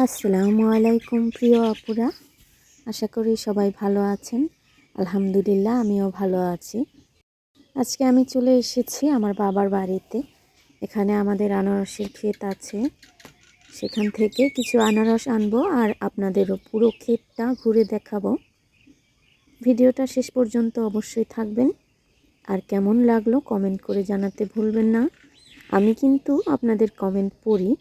আসসালামু আলাইকুম প্রিয় আপুরা, আশা করি সবাই ভালো আছেন। আলহামদুলিল্লাহ আমিও ভালো আছি। আজকে আমি চলে এসেছি আমার বাবার বাড়িতে। এখানে আমাদের আনারসের ক্ষেত আছে, সেখান থেকে কিছু আনারস আনবো আর আপনাদেরও পুরো ক্ষেতটা ঘুরে দেখাবো। ভিডিওটা শেষ পর্যন্ত অবশ্যই থাকবেন। আর কেমন লাগলো কমেন্ট করে জানাতে ভুলবেন না। আমি কিন্তু আপনাদের কমেন্ট পড়ি।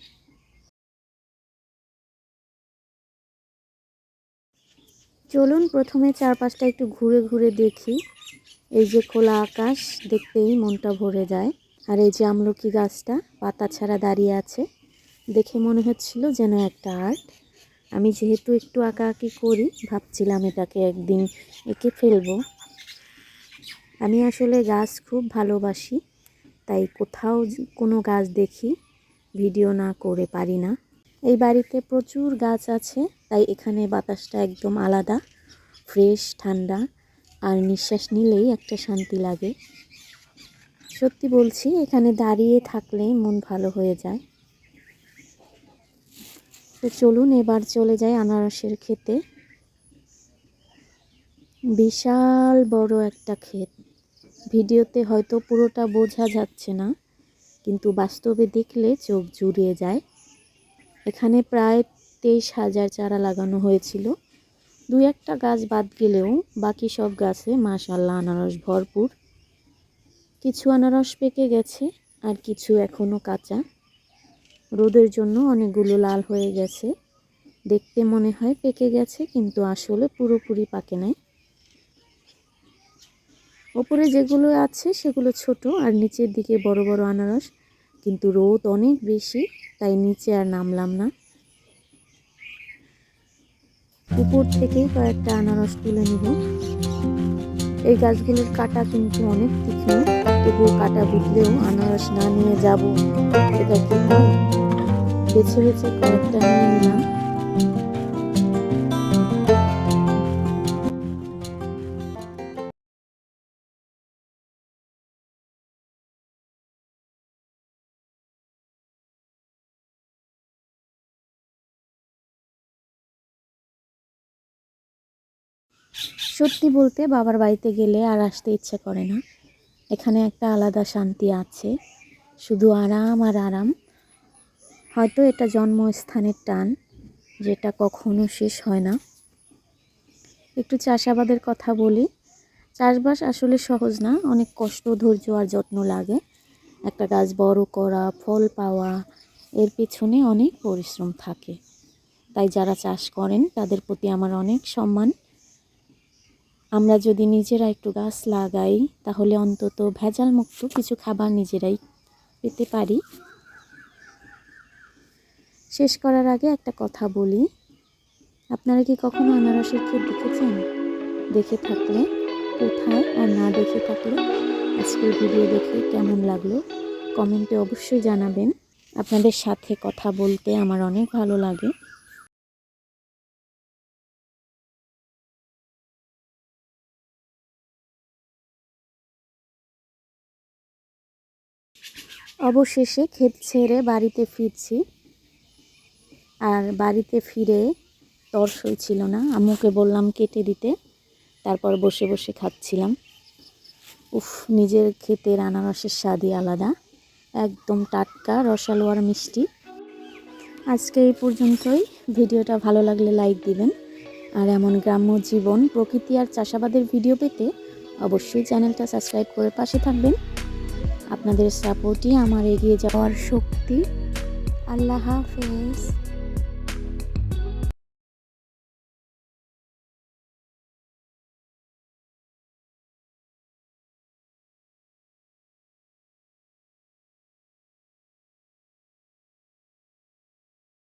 চলুন প্রথমে চারপাশটা একটু ঘুরে ঘুরে দেখি। এই যে খোলা আকাশ দেখতেই মনটা ভরে যায়। আর এই যে আমলকি গাছটা পাতা ছাড়া দাঁড়িয়ে আছে, দেখে মনে হচ্ছিল যেন একটা আর্ট। আমি যেহেতু একটু আঁকাআঁকি করি, ভাবছিলাম এটাকে একদিন এঁকে ফেলবো। আমি আসলে গাছ খুব ভালোবাসি, তাই কোথাও কোনো গাছ দেখি ভিডিও না করে পারি না। এই বাড়িতে প্রচুর গাছ আছে, তাই এখানে বাতাসটা একদম আলাদা, ফ্রেশ, ঠান্ডা, আর নিঃশ্বাস নিলেই একটা শান্তি লাগে। সত্যি বলছি, এখানে দাঁড়িয়ে থাকলে মন ভালো হয়ে যায়। তো চলুন এবার চলে যাই আনারসের ক্ষেতে। বিশাল বড় একটা ক্ষেত। ভিডিওতে হয়তো পুরোটা বোঝা যাচ্ছে না, কিন্তু বাস্তবে দেখলে চোখ জুড়িয়ে যায়। এখানে প্রায় 23,000 চারা লাগানো হয়েছিল। দুই একটা গাছ বাদ গেলেও বাকি সব গাছে মাশাআল্লাহ আনারস ভরপুর। কিছু আনারস পেকে গেছে আর কিছু এখনো কাঁচা। রোদের জন্য অনেকগুলো লাল হয়ে গেছে। দেখতে মনে হয় পেকে গেছে, কিন্তু আসলে পুরোপুরি পাকে নাই। ওপরে যেগুলো আছে সেগুলো ছোট, আর নিচের দিকে বড় বড় আনারস, কিন্তু রোদ অনেক বেশি, তাই নিচে আর নামলাম না। উপর থেকেই কয়েকটা আনারস তুলে নিব। এই গাছগুলোর কাঁটা কিন্তু অনেক তীক্ষ্ণ, তবুও কাঁটা বিঁধলেও আনারস না নিয়ে যাব, এটা কি হয়? বেছে বেছে কয়েকটা নিয়ে নিলাম। সত্যি বলতে বাবার বাড়িতে গেলে আর আসতে ইচ্ছে করে না। এখানে একটা আলাদা শান্তি আছে, শুধু আরাম আর আরাম। হয়তো এটা জন্মস্থানের টান, যেটা কখনো শেষ হয় না। একটু চাষাবাদের কথা বলি। চাষবাস আসলে সহজ না, অনেক কষ্ট, ধৈর্য আর যত্ন লাগে। একটা গাছ বড় করা, ফল পাওয়া, এর পিছনে অনেক পরিশ্রম থাকে। তাই যারা চাষ করেন তাদের প্রতি আমার অনেক সম্মান। আমরা যদি নিজেরা একটু গাছ লাগাই, তাহলে অন্তত ভেজাল মুক্ত কিছু খাবার নিজেরাই পেতে পারি। শেষ করার আগে একটা কথা বলি, আপনারা কি কখনো আনারসের ক্ষেত দেখেছেন? দেখে থাকলে কোথায়, আর না দেখে থাকলে আজকের ভিডিও দেখে কেমন লাগলো কমেন্টে অবশ্যই জানাবেন। আপনাদের সাথে কথা বলতে আমার অনেক ভালো লাগে। অবশেষে ক্ষেত ছেড়ে বাড়িতে ফিরছি, আর বাড়িতে ফিরে তর সইছিল না। আম্মুকে বললাম কেটে দিতে, তারপর বসে বসে খাচ্ছিলাম। উফ, নিজের ক্ষেতের আনারসের স্বাদই আলাদা, একদম টাটকা, রসালো আর মিষ্টি। আজকে এই পর্যন্তই। ভিডিওটা ভালো লাগলে লাইক দিবেন, আর এমন গ্রাম্য জীবন, প্রকৃতি আর চাষাবাদের ভিডিও পেতে অবশ্যই চ্যানেলটা সাবস্ক্রাইব করে পাশে থাকবেন। আপনাদের সাপোর্টই আমার এগিয়ে যাওয়ার শক্তি। আল্লাহ হাফেজ।